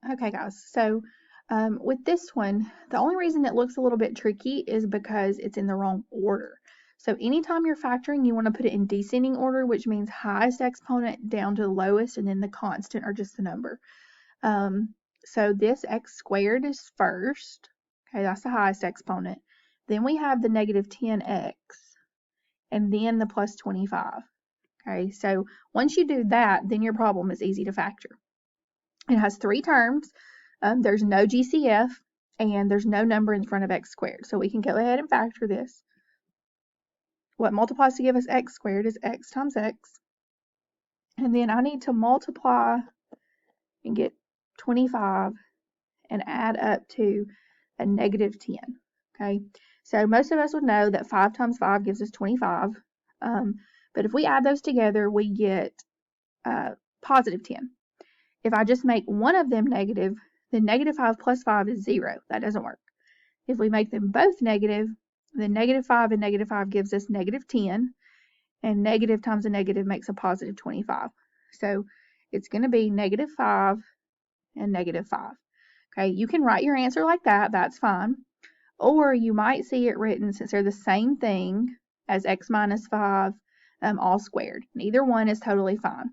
Okay, guys, so with this one, the only reason it looks a little bit tricky is because it's in the wrong order. So anytime you're factoring, you want to put it in descending order, which means highest exponent down to the lowest, and then the constant or just the number. Um, so this x squared is first. Okay, that's the highest exponent. Then we have the negative 10x, and then the plus 25. Okay, so once you do that, then your problem is easy to factor. It has three terms. There's no GCF, and there's no number in front of x squared. So we can go ahead and factor this. What multiplies to give us x squared is x times x. And then I need to multiply and get 25 and add up to a negative 10. Okay, so most of us would know that 5 times 5 gives us 25. But if we add those together, we get positive 10. If I just make one of them negative, then negative 5 plus 5 is 0. That doesn't work. If we make them both negative, then negative 5 and negative 5 gives us negative 10, and negative times a negative makes a positive 25. So it's going to be negative 5 and negative 5. Okay, you can write your answer like that. That's fine. Or you might see it written, since they're the same thing, as x minus 5 all squared. Neither one is totally fine.